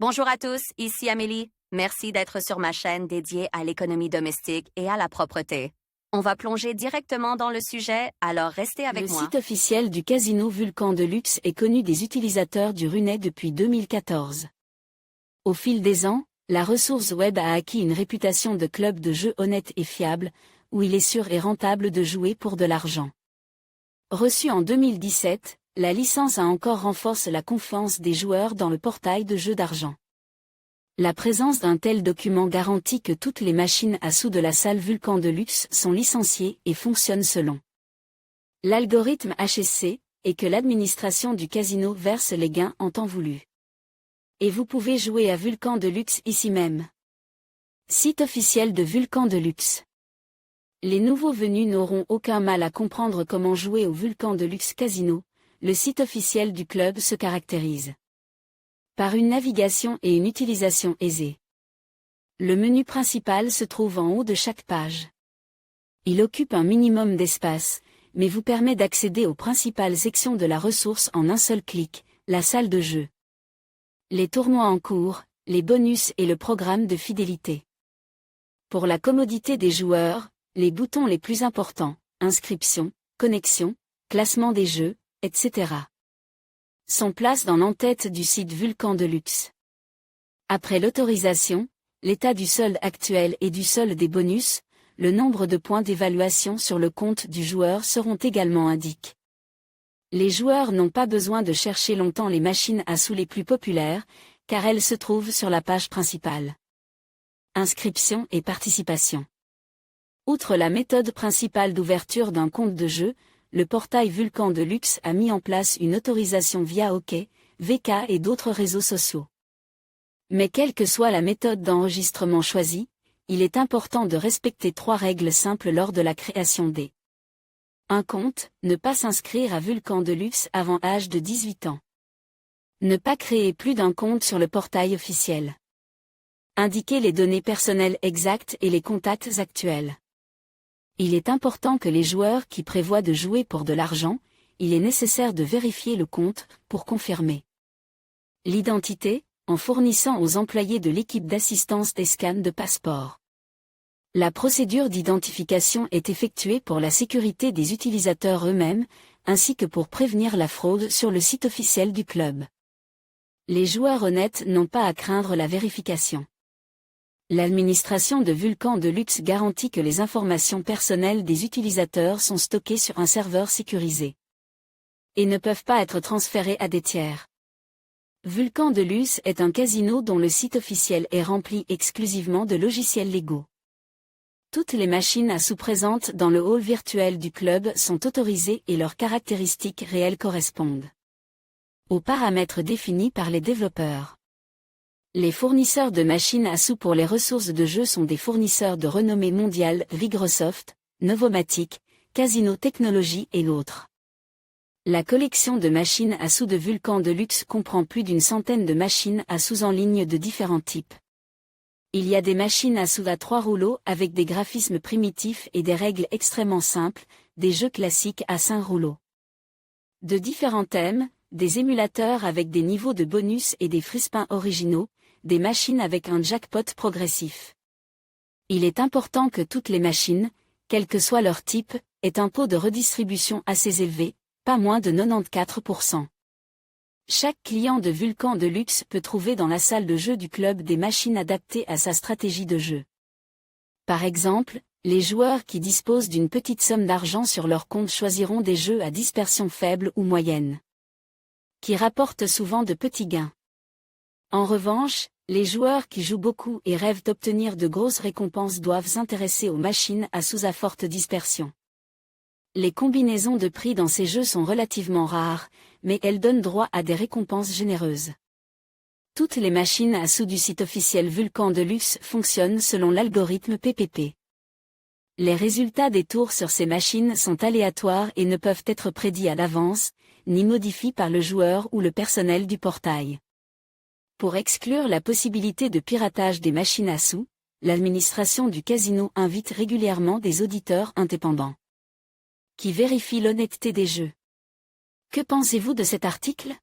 Bonjour à tous, ici Amélie. Merci d'être sur ma chaîne dédiée à l'économie domestique et à la propreté. On va plonger directement dans le sujet, alors restez avec Le moi. site officiel du casino Vulcan de Luxe est connu des utilisateurs du Runet depuis 2014. Au fil des ans, la ressource web a acquis une réputation de club de jeux honnête et fiable, où il est sûr et rentable de jouer pour de l'argent. Reçue en 2017, la licence a encore renforcé la confiance des joueurs dans le portail de jeux d'argent. La présence d'un tel document garantit que toutes les machines à sous de la salle Vulcan de Luxe sont licenciées et fonctionnent selon l'algorithme HSC, et que l'administration du casino verse les gains en temps voulu. Et vous pouvez jouer à Vulcan de Luxe ici même. Site officiel de Vulcan de Luxe. Les nouveaux venus n'auront aucun mal à comprendre comment jouer au Vulcan de Luxe Casino. Le site officiel du club se caractérise par une navigation et une utilisation aisée. Le menu principal se trouve en haut de chaque page. Il occupe un minimum d'espace, mais vous permet d'accéder aux principales sections de la ressource en un seul clic, la salle de jeu, les tournois en cours, les bonus et le programme de fidélité. Pour la commodité des joueurs, les boutons les plus importants, inscription, connexion, classement des jeux, etc. sont place dans l'en-tête du site Vulcan de Luxe. Après l'autorisation, l'état du solde actuel et du solde des bonus, le nombre de points d'évaluation sur le compte du joueur seront également indiqués. Les joueurs n'ont pas besoin de chercher longtemps les machines à sous les plus populaires, car elles se trouvent sur la page principale. Inscription et participation. Outre la méthode principale d'ouverture d'un compte de jeu, le portail Vulcan de Luxe a mis en place une autorisation via OK, VK et d'autres réseaux sociaux. Mais quelle que soit la méthode d'enregistrement choisie, il est important de respecter 3 règles simples lors de la création des un compte, ne pas s'inscrire à Vulcan de Luxe avant l'âge de 18 ans. Ne pas créer plus d'un compte sur le portail officiel. Indiquer les données personnelles exactes et les contacts actuels. Il est important que les joueurs qui prévoient de jouer pour de l'argent, il est nécessaire de vérifier le compte pour confirmer l'identité, en fournissant aux employés de l'équipe d'assistance des scans de passeport. La procédure d'identification est effectuée pour la sécurité des utilisateurs eux-mêmes, ainsi que pour prévenir la fraude sur le site officiel du club. Les joueurs honnêtes n'ont pas à craindre la vérification. L'administration de Vulcan de Luxe garantit que les informations personnelles des utilisateurs sont stockées sur un serveur sécurisé et ne peuvent pas être transférées à des tiers. Vulcan de Luxe est un casino dont le site officiel est rempli exclusivement de logiciels légaux. Toutes les machines à sous présentes dans le hall virtuel du club sont autorisées et leurs caractéristiques réelles correspondent aux paramètres définis par les développeurs. Les fournisseurs de machines à sous pour les ressources de jeu sont des fournisseurs de renommée mondiale Microsoft, Novomatic, Casino Technologies et autres. La collection de machines à sous de Vulcan de Luxe comprend plus d'une centaine de machines à sous en ligne de différents types. Il y a des machines à sous à 3 rouleaux avec des graphismes primitifs et des règles extrêmement simples, des jeux classiques à 5 rouleaux. De différents thèmes, des émulateurs avec des niveaux de bonus et des frispins originaux, des machines avec un jackpot progressif. Il est important que toutes les machines, quel que soit leur type, aient un taux de redistribution assez élevé, pas moins de 94%. Chaque client de Vulcan de Luxe peut trouver dans la salle de jeu du club des machines adaptées à sa stratégie de jeu. Par exemple, les joueurs qui disposent d'une petite somme d'argent sur leur compte choisiront des jeux à dispersion faible ou moyenne, qui rapportent souvent de petits gains. En revanche, les joueurs qui jouent beaucoup et rêvent d'obtenir de grosses récompenses doivent s'intéresser aux machines à sous à forte dispersion. Les combinaisons de prix dans ces jeux sont relativement rares, mais elles donnent droit à des récompenses généreuses. Toutes les machines à sous du site officiel Vulcan de Luxe fonctionnent selon l'algorithme PPP. Les résultats des tours sur ces machines sont aléatoires et ne peuvent être prédits à l'avance, ni modifiés par le joueur ou le personnel du portail. Pour exclure la possibilité de piratage des machines à sous, l'administration du casino invite régulièrement des auditeurs indépendants qui vérifient l'honnêteté des jeux. Que pensez-vous de cet article ?